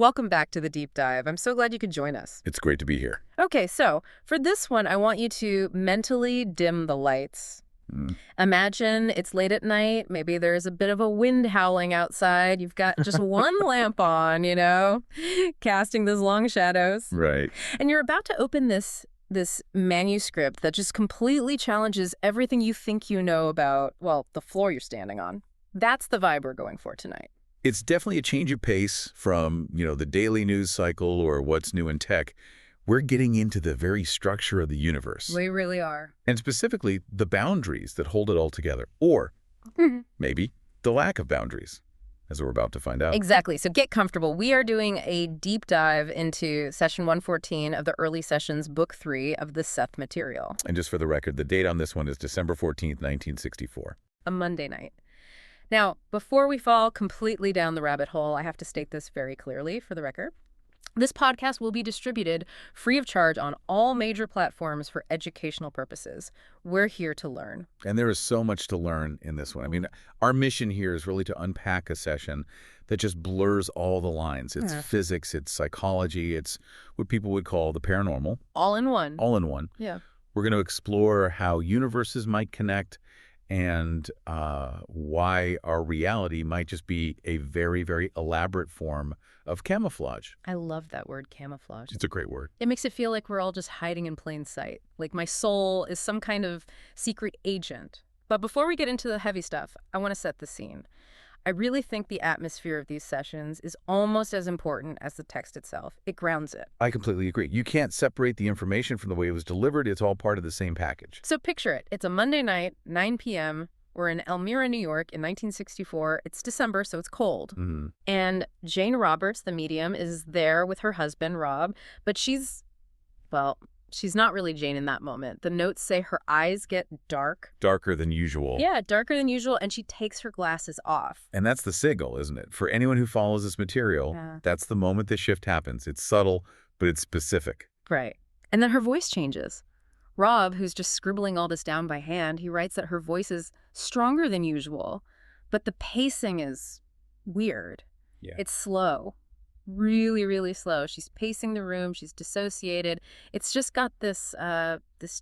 Welcome back to the deep dive. I'm so glad you could join us. It's great to be here. Okay, so for this one, I want you to mentally dim the lights. Imagine it's late at night. Maybe there's a bit of a wind howling outside. You've got just one lamp on, casting those long shadows. Right. And you're about to open this manuscript that just completely challenges everything you think you know about, well, the floor you're standing on. That's the vibe we're going for tonight. It's definitely a change of pace from, the daily news cycle or what's new in tech. We're getting into the very structure of the universe. We really are. And specifically, the boundaries that hold it all together. Or maybe the lack of boundaries, as we're about to find out. Exactly. So get comfortable. We are doing a deep dive into session 114 of the Early Sessions, book 3 of the Seth Material. And just for the record, the date on this one is December 14th, 1964. A Monday night. Now, before we fall completely down the rabbit hole, I have to state this very clearly for the record. This podcast will be distributed free of charge on all major platforms for educational purposes. We're here to learn. And there is so much to learn in this one. I mean, our mission here is really to unpack a session that just blurs all the lines. It's physics, it's psychology, it's what people would call the paranormal. All in one. All in one. Yeah. We're going to explore how universes might connect and why our reality might just be a very, very elaborate form of camouflage. I love that word, camouflage. It's a great word. It makes it feel like we're all just hiding in plain sight, like my soul is some kind of secret agent. But before we get into the heavy stuff, I want to set the scene. I really think the atmosphere of these sessions is almost as important as the text itself. It grounds it. I completely agree. You can't separate the information from the way it was delivered. It's all part of the same package. So picture it. It's a Monday night, 9 p.m. We're in Elmira, New York in 1964. It's December, so it's cold. And Jane Roberts, the medium, is there with her husband, Rob. But she's not really Jane in that moment. The notes say her eyes get dark. Darker than usual. Yeah, darker than usual, and she takes her glasses off. And that's the signal, isn't it? For anyone who follows this material, that's the moment the shift happens. It's subtle, but it's specific. Right. And then her voice changes. Rob, who's just scribbling all this down by hand, he writes that her voice is stronger than usual, but the pacing is weird. Yeah. It's slow. Really, really slow. She's pacing the room. She's dissociated. It's just got this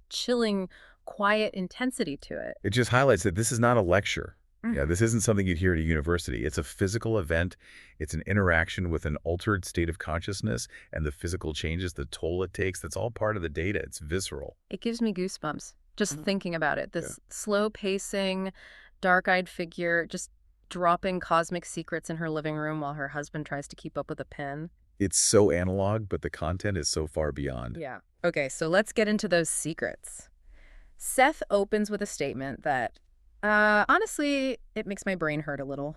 chilling, quiet intensity to it. It just highlights that this is not a lecture. Yeah, this isn't something you'd hear at a university. It's a physical event. It's an interaction with an altered state of consciousness, and the physical changes, the toll it takes, that's all part of the data. It's visceral. It gives me goosebumps just thinking about it. This slow pacing, dark-eyed figure just dropping cosmic secrets in her living room while her husband tries to keep up with a pen. It's so analog, but the content is so far beyond. Yeah. Okay, so let's get into those secrets. Seth opens with a statement that, honestly, it makes my brain hurt a little,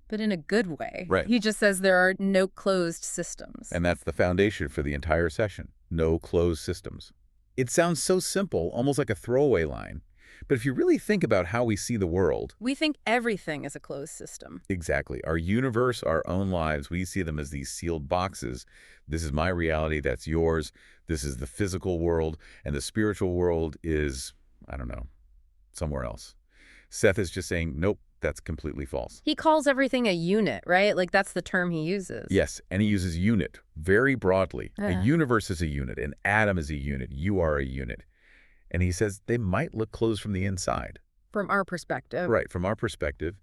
but in a good way. Right. He just says there are no closed systems. And that's the foundation for the entire session. No closed systems. It sounds so simple, almost like a throwaway line. But if you really think about how we see the world... We think everything is a closed system. Exactly. Our universe, our own lives, we see them as these sealed boxes. This is my reality, that's yours. This is the physical world, and the spiritual world is, I don't know, somewhere else. Seth is just saying, nope, that's completely false. He calls everything a unit, right? Like, that's the term he uses. Yes, and he uses unit very broadly. A universe is a unit. An atom is a unit. You are a unit. And he says they might look closed from the inside. From our perspective. Right, from our perspective.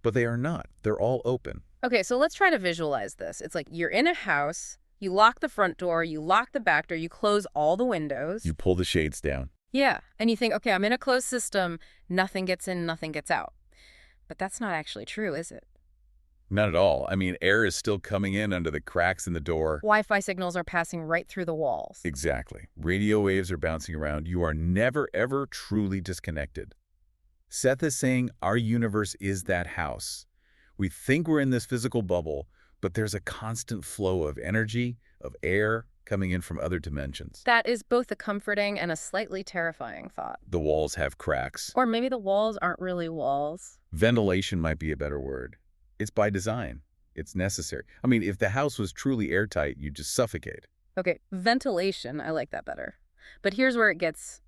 But they are not. They're all open. Okay, so let's try to visualize this. It's like you're in a house, you lock the front door, you lock the back door, you close all the windows. You pull the shades down. Yeah, and you think, okay, I'm in a closed system, nothing gets in, nothing gets out. But that's not actually true, is it? Not at all. I mean, air is still coming in under the cracks in the door. Wi-Fi signals are passing right through the walls. Exactly. Radio waves are bouncing around. You are never, ever truly disconnected. Seth is saying our universe is that house. We think we're in this physical bubble, but there's a constant flow of energy, of air, coming in from other dimensions. That is both a comforting and a slightly terrifying thought. The walls have cracks. Or maybe the walls aren't really walls. Ventilation might be a better word. It's by design. It's necessary. I mean, if the house was truly airtight, you'd just suffocate. Okay, ventilation, I like that better. But here's where it gets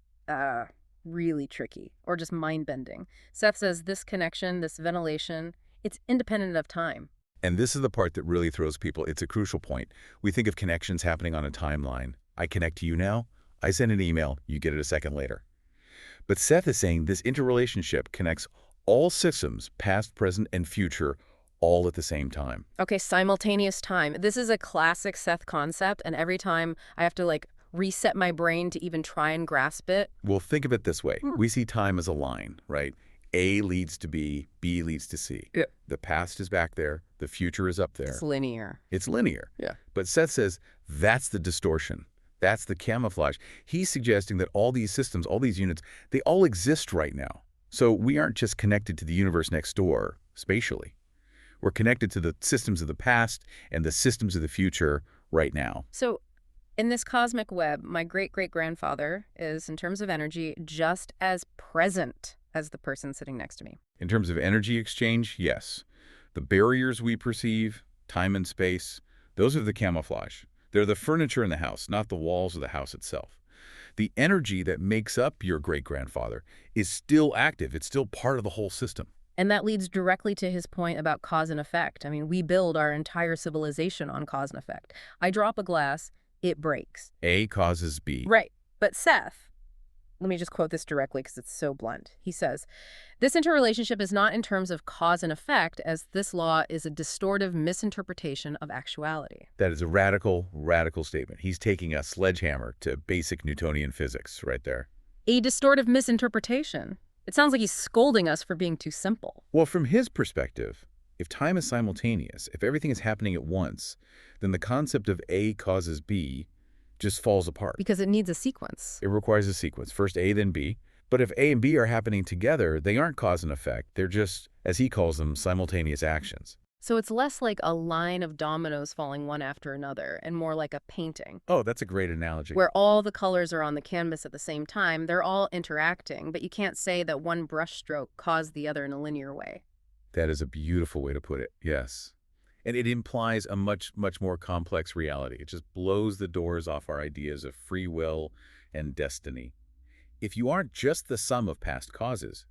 really tricky, or just mind-bending. Seth says this connection, this ventilation, it's independent of time. And this is the part that really throws people. It's a crucial point. We think of connections happening on a timeline. I connect to you now. I send an email. You get it a second later. But Seth is saying this interrelationship connects all systems, past, present, and future, all at the same time. Okay, simultaneous time. This is a classic Seth concept, and every time I have to reset my brain to even try and grasp it. Well, think of it this way. We see time as a line, right? A leads to B leads to C. Yeah. The past is back there. The future is up there. It's linear. It's linear. Yeah. But Seth says that's the distortion. That's the camouflage. He's suggesting that all these systems, all these units, they all exist right now. So we aren't just connected to the universe next door spatially. We're connected to the systems of the past and the systems of the future right now. So in this cosmic web, my great-great-grandfather is, in terms of energy, just as present as the person sitting next to me. In terms of energy exchange, yes. The barriers we perceive, time and space, those are the camouflage. They're the furniture in the house, not the walls of the house itself. The energy that makes up your great-grandfather is still active. It's still part of the whole system. And that leads directly to his point about cause and effect. I mean, we build our entire civilization on cause and effect. I drop a glass, it breaks. A causes B. Right. But Seth, let me just quote this directly because it's so blunt. He says, this interrelationship is not in terms of cause and effect, as this law is a distortive misinterpretation of actuality. That is a radical, radical statement. He's taking a sledgehammer to basic Newtonian physics right there. A distortive misinterpretation. It sounds like he's scolding us for being too simple. Well, from his perspective, if time is simultaneous, if everything is happening at once, then the concept of A causes B just falls apart. Because it needs a sequence. It requires a sequence. First A, then B. But if A and B are happening together, they aren't cause and effect. They're just, as he calls them, simultaneous actions. So it's less like a line of dominoes falling one after another and more like a painting. Oh, that's a great analogy. Where all the colors are on the canvas at the same time. They're all interacting, but you can't say that one brushstroke caused the other in a linear way. That is a beautiful way to put it, yes. And it implies a much, much more complex reality. It just blows the doors off our ideas of free will and destiny. If you aren't just the sum of past causes,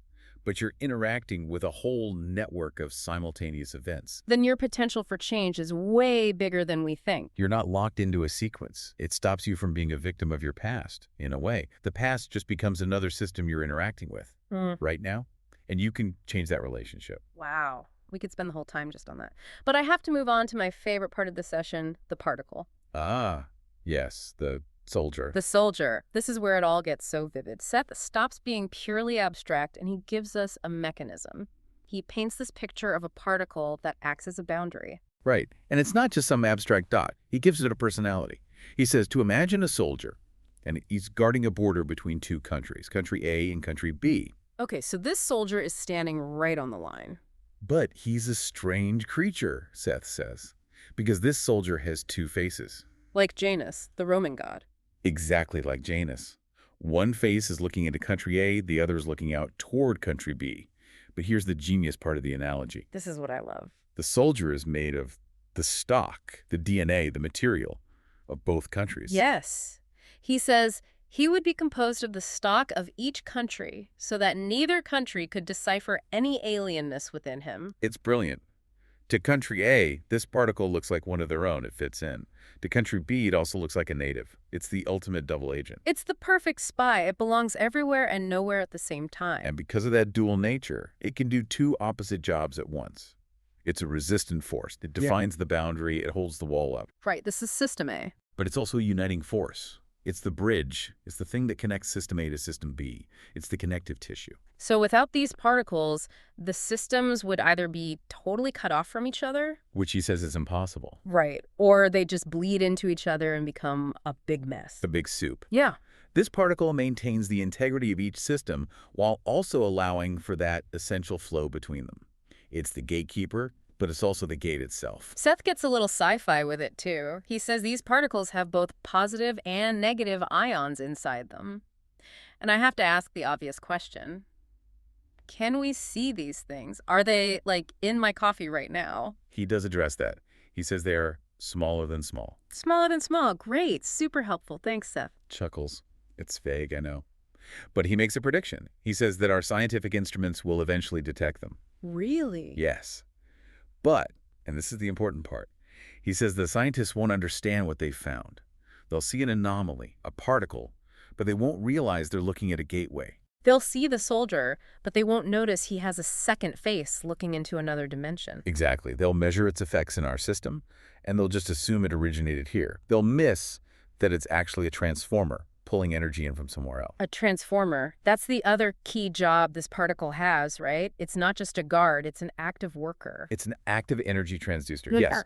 but you're interacting with a whole network of simultaneous events, then your potential for change is way bigger than we think. you're not locked into a sequence. It stops you from being a victim of your past, in a way. The past just becomes another system you're interacting with right now, and you can change that relationship. Wow. We could spend the whole time just on that. But I have to move on to my favorite part of the session, the particle. Ah, yes, the soldier. The soldier. This is where it all gets so vivid. Seth stops being purely abstract and he gives us a mechanism. He paints this picture of a particle that acts as a boundary. Right. And it's not just some abstract dot. He gives it a personality. He says to imagine a soldier, and he's guarding a border between two countries, country A and country B. Okay, so this soldier is standing right on the line. But he's a strange creature, Seth says, because this soldier has two faces. Like Janus, the Roman god. Exactly like Janus. One face is looking into country A, the other is looking out toward country B. But here's the genius part of the analogy. This is what I love. The soldier is made of the stock, the DNA, the material of both countries. Yes. He says he would be composed of the stock of each country so that neither country could decipher any alienness within him. It's brilliant. To country A, this particle looks like one of their own. It fits in. To country B, it also looks like a native. It's the ultimate double agent. It's the perfect spy. It belongs everywhere and nowhere at the same time. And because of that dual nature, it can do two opposite jobs at once. It's a resistant force. It defines the boundary. It holds the wall up. Right, this is System A. But it's also a uniting force. It's the bridge. It's the thing that connects System A to System B. It's the connective tissue. So without these particles, the systems would either be totally cut off from each other. Which he says is impossible. Right. Or they just bleed into each other and become a big mess. The big soup. Yeah. This particle maintains the integrity of each system while also allowing for that essential flow between them. It's the gatekeeper, but it's also the gate itself. Seth gets a little sci-fi with it, too. He says these particles have both positive and negative ions inside them. And I have to ask the obvious question. Can we see these things? Are they, in my coffee right now? He does address that. He says they're smaller than small. Smaller than small. Great. Super helpful. Thanks, Seth. Chuckles. It's vague, I know. But he makes a prediction. He says that our scientific instruments will eventually detect them. Really? Yes. But And this is the important part. He says the scientists won't understand what they found. They'll see an anomaly, a particle, but they won't realize they're looking at a gateway. They'll see the soldier, but they won't notice he has a second face looking into another dimension. Exactly. They'll measure its effects in our system, and they'll just assume it originated here. They'll miss that it's actually a transformer pulling energy in from somewhere else. A transformer. That's the other key job this particle has, right? It's not just a guard, it's an active worker. It's an active energy transducer, yes.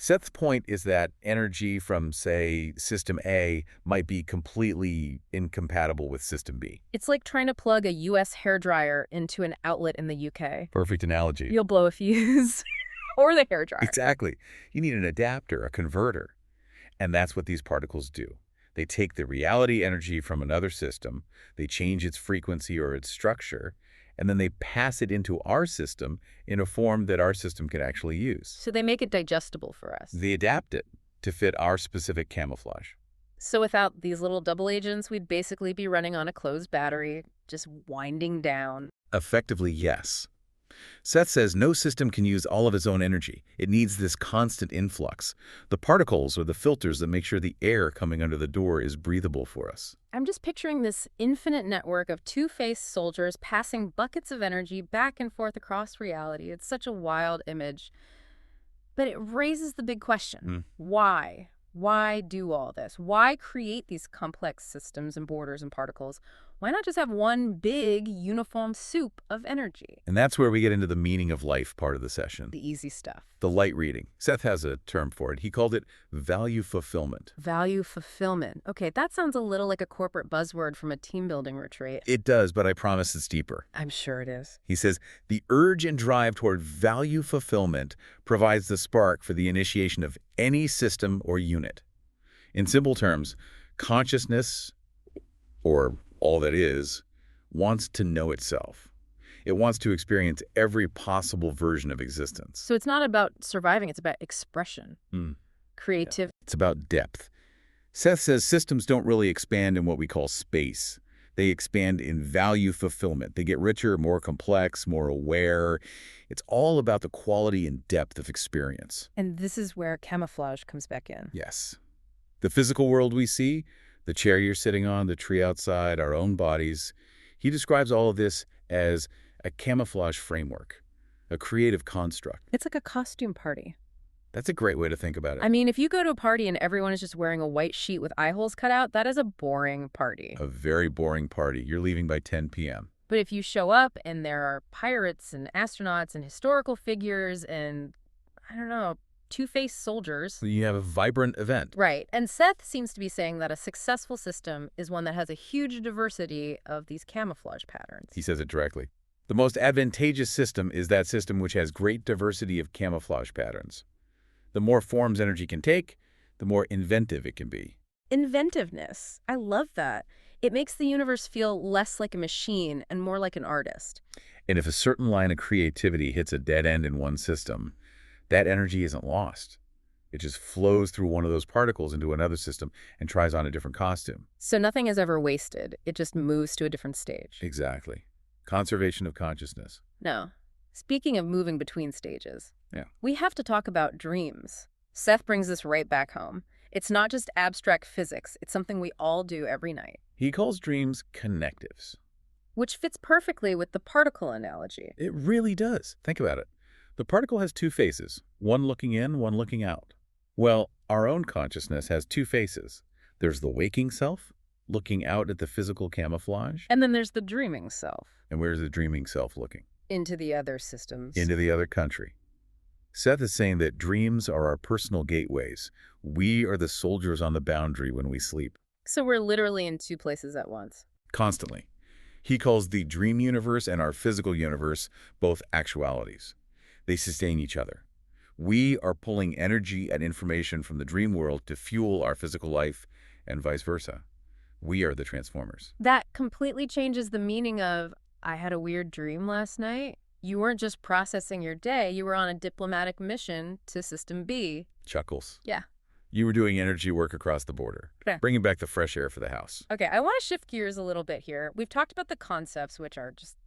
Seth's point is that energy from, say, System A might be completely incompatible with System B. It's like trying to plug a U.S. hairdryer into an outlet in the U.K. Perfect analogy. You'll blow a fuse. Or the hairdryer. Exactly. You need an adapter, a converter. And that's what these particles do. They take the reality energy from another system, they change its frequency or its structure, and then they pass it into our system in a form that our system can actually use. So they make it digestible for us. They adapt it to fit our specific camouflage. So without these little double agents, we'd basically be running on a closed battery, just winding down. Effectively, yes. Seth says no system can use all of its own energy. It needs this constant influx. The particles are the filters that make sure the air coming under the door is breathable for us. I'm just picturing this infinite network of two-faced soldiers passing buckets of energy back and forth across reality. It's such a wild image. But it raises the big question. Why? Why do all this? Why create these complex systems and borders and particles? Why not just have one big, uniform soup of energy? And that's where we get into the meaning of life part of the session. The easy stuff. The light reading. Seth has a term for it. He called it value fulfillment. Value fulfillment. Okay, that sounds a little like a corporate buzzword from a team building retreat. It does, but I promise it's deeper. I'm sure it is. He says, the urge and drive toward value fulfillment provides the spark for the initiation of any system or unit. In simple terms, consciousness, or all that is, wants to know itself. It wants to experience every possible version of existence. So it's not about surviving, it's about expression, creativity. It's about depth. Seth says systems don't really expand in what we call space. They expand in value fulfillment. They get richer, more complex, more aware. It's all about the quality and depth of experience. And this is where camouflage comes back in. Yes. The physical world we see, the chair you're sitting on, the tree outside, our own bodies, he describes all of this as a camouflage framework, a creative construct. It's like a costume party. That's a great way to think about it. I mean, if you go to a party and everyone is just wearing a white sheet with eye holes cut out, that is a boring party. A very boring party. You're leaving by 10 p.m. But if you show up and there are pirates and astronauts and historical figures and, I don't know, two-faced soldiers. You have a vibrant event. Right. And Seth seems to be saying that a successful system is one that has a huge diversity of these camouflage patterns. He says it directly. The most advantageous system is that system which has great diversity of camouflage patterns. The more forms energy can take, the more inventive it can be. Inventiveness. I love that. It makes the universe feel less like a machine and more like an artist. And if a certain line of creativity hits a dead end in one system, that energy isn't lost. It just flows through one of those particles into another system and tries on a different costume. So nothing is ever wasted. It just moves to a different stage. Exactly. Conservation of consciousness. No. Speaking of moving between stages, Yeah. we have to talk about dreams. Seth brings this right back home. It's not just abstract physics. It's something we all do every night. He calls dreams connectives. Which fits perfectly with the particle analogy. It really does. Think about it. The particle has two faces, one looking in, one looking out. Well, our own consciousness has two faces. There's the waking self, looking out at the physical camouflage. And then there's the dreaming self. And where's the dreaming self looking? Into the other systems. Into the other country. Seth is saying that dreams are our personal gateways. We are the soldiers on the boundary when we sleep. So we're literally in two places at once. Constantly. He calls the dream universe and our physical universe both actualities. They sustain each other. We are pulling energy and information from the dream world to fuel our physical life and vice versa. We are the transformers. That completely changes the meaning of, I had a weird dream last night. You weren't just processing your day, you were on a diplomatic mission to System B. Chuckles. Yeah. You were doing energy work across the border, bringing back the fresh air for the house. Okay, I want to shift gears a little bit here. We've talked about the concepts, which are just,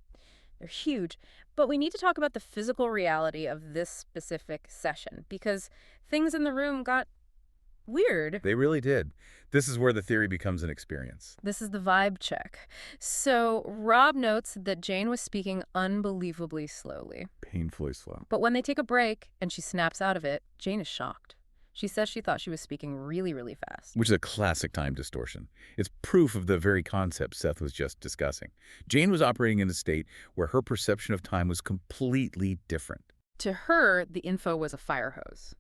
They're huge. But we need to talk about the physical reality of this specific session because things in the room got weird. They really did. This is where the theory becomes an experience. This is the vibe check. So Rob notes that Jane was speaking unbelievably slowly. Painfully slow. But when they take a break and she snaps out of it, Jane is shocked. She says she thought she was speaking really, really fast. Which is a classic time distortion. It's proof of the very concept Seth was just discussing. Jane was operating in a state where her perception of time was completely different. To her, the info was a fire hose.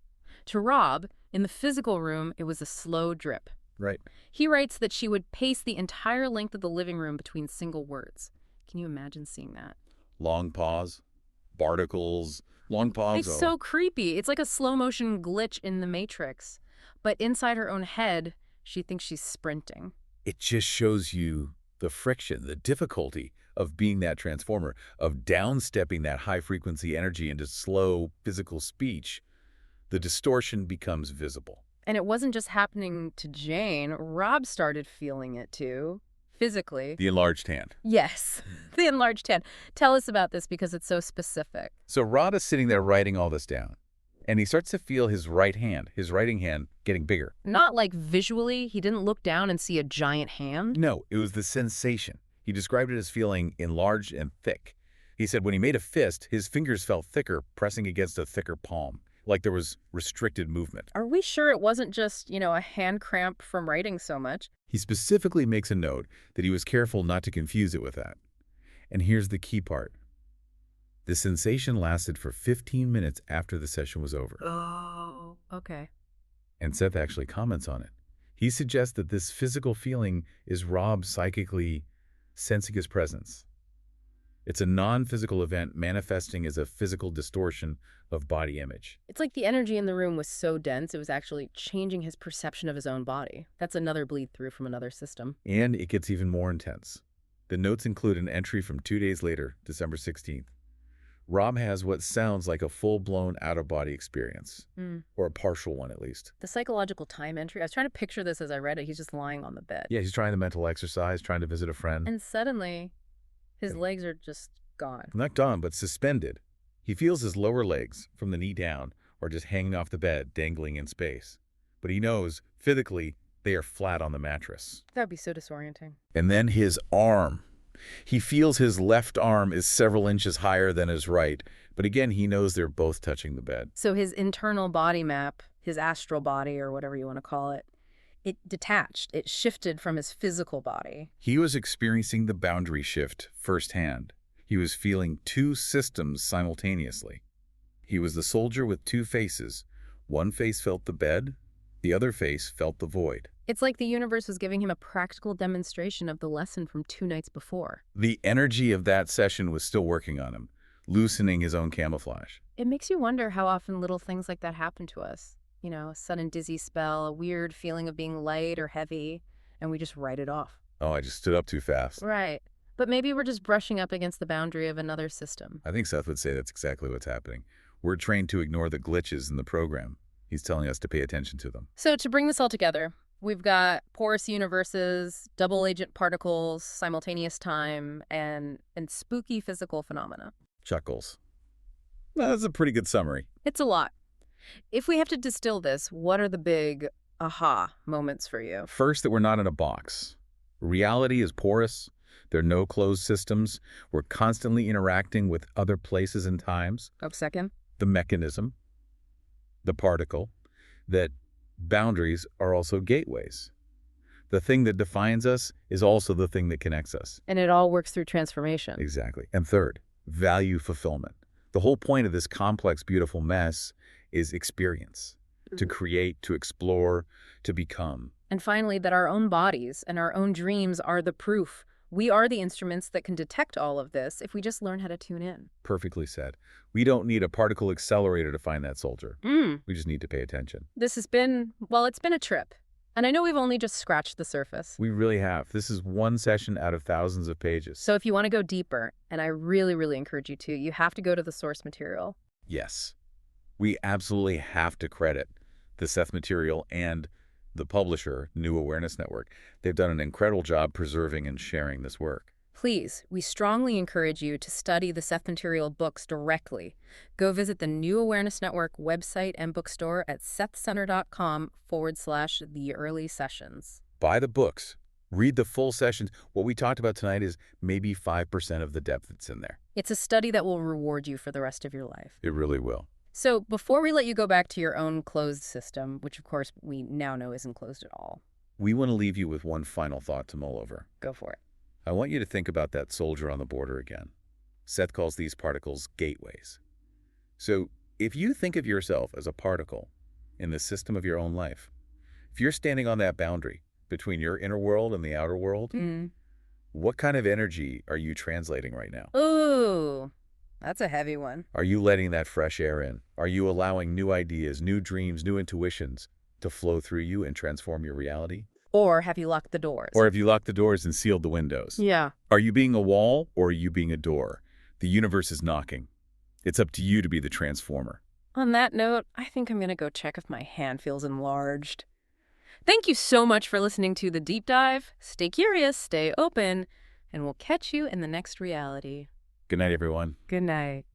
To Rob, in the physical room, it was a slow drip. Right. He writes that she would pace the entire length of the living room between single words. Can you imagine seeing that? Long pause, barnacles, long pause. It's so creepy. It's like a slow-motion glitch in the Matrix. But inside her own head, she thinks she's sprinting. It just shows you the friction, the difficulty of being that transformer, of downstepping that high-frequency energy into slow physical speech. The distortion becomes visible. And it wasn't just happening to Jane. Rob started feeling it too, physically. The enlarged hand. Yes, the enlarged hand. Tell us about this because it's so specific. So Rod is sitting there writing all this down, and he starts to feel his right hand, his writing hand, getting bigger. Not like visually. He didn't look down and see a giant hand. No, it was the sensation. He described it as feeling enlarged and thick. He said when he made a fist, his fingers felt thicker, pressing against a thicker palm, like there was restricted movement. Are we sure it wasn't just, a hand cramp from writing so much? He specifically makes a note that he was careful not to confuse it with that. And here's the key part. The sensation lasted for 15 minutes after the session was over. Oh, okay. And Seth actually comments on it. He suggests that this physical feeling is Rob psychically sensing his presence. It's a non-physical event manifesting as a physical distortion of body image. It's like the energy in the room was so dense, it was actually changing his perception of his own body. That's another bleed through from another system. And it gets even more intense. The notes include an entry from 2 days later, December 16th. Rob has what sounds like a full-blown out-of-body experience, or a partial one at least. The psychological time entry, I was trying to picture this as I read it. He's just lying on the bed. Yeah, he's trying the mental exercise, trying to visit a friend. And suddenly, his legs are just gone. Not gone, but suspended. He feels his lower legs, from the knee down, are just hanging off the bed, dangling in space. But he knows, physically, they are flat on the mattress. That would be so disorienting. And then his arm. He feels his left arm is several inches higher than his right, but again, he knows they're both touching the bed. So his internal body map, his astral body, or whatever you want to call it, it detached. It shifted from his physical body. He was experiencing the boundary shift firsthand. He was feeling two systems simultaneously. He was the soldier with two faces. One face felt the bed, the other face felt the void. It's like the universe was giving him a practical demonstration of the lesson from 2 nights before. The energy of that session was still working on him, loosening his own camouflage. It makes you wonder how often little things like that happen to us. A sudden dizzy spell, a weird feeling of being light or heavy, and we just write it off. Oh, I just stood up too fast. Right. But maybe we're just brushing up against the boundary of another system. I think Seth would say that's exactly what's happening. We're trained to ignore the glitches in the program. He's telling us to pay attention to them. So to bring this all together, we've got porous universes, double agent particles, simultaneous time, and spooky physical phenomena. Chuckles. Well, that's a pretty good summary. It's a lot. If we have to distill this, what are the big aha moments for you? First, that we're not in a box. Reality is porous. There are no closed systems. We're constantly interacting with other places and times. Second? The mechanism, the particle, that boundaries are also gateways. The thing that defines us is also the thing that connects us. And it all works through transformation. Exactly. And third, value fulfillment. The whole point of this complex, beautiful mess is experience. To create, to explore, to become. And finally, that our own bodies and our own dreams are the proof. We are the instruments that can detect all of this if we just learn how to tune in. Perfectly said. We don't need a particle accelerator to find that soldier. We just need to pay attention. This has been, it's been a trip. And I know we've only just scratched the surface. We really have. This is one session out of thousands of pages. So if you want to go deeper, and I really, really encourage you to, you have to go to the source material. Yes. We absolutely have to credit the Seth Material and the publisher, New Awareness Network. They've done an incredible job preserving and sharing this work. Please, we strongly encourage you to study the Seth Material books directly. Go visit the New Awareness Network website and bookstore at sethcenter.com/the early sessions. Buy the books. Read the full sessions. What we talked about tonight is maybe 5% of the depth that's in there. It's a study that will reward you for the rest of your life. It really will. So before we let you go back to your own closed system, which of course we now know isn't closed at all, We want to leave you with one final thought to mull over. go for it. I want you to think about that soldier on the border again. Seth calls these particles gateways. So if you think of yourself as a particle in the system of your own life, if you're standing on that boundary between your inner world and the outer world, what kind of energy are you translating right now? Ooh, that's a heavy one. Are you letting that fresh air in? Are you allowing new ideas, new dreams, new intuitions to flow through you and transform your reality? Or have you locked the doors? Or have you locked the doors and sealed the windows? Yeah. Are you being a wall or are you being a door? The universe is knocking. It's up to you to be the transformer. On that note, I think I'm going to go check if my hand feels enlarged. Thank you so much for listening to The Deep Dive. Stay curious, stay open, and we'll catch you in the next reality. Good night, everyone. Good night.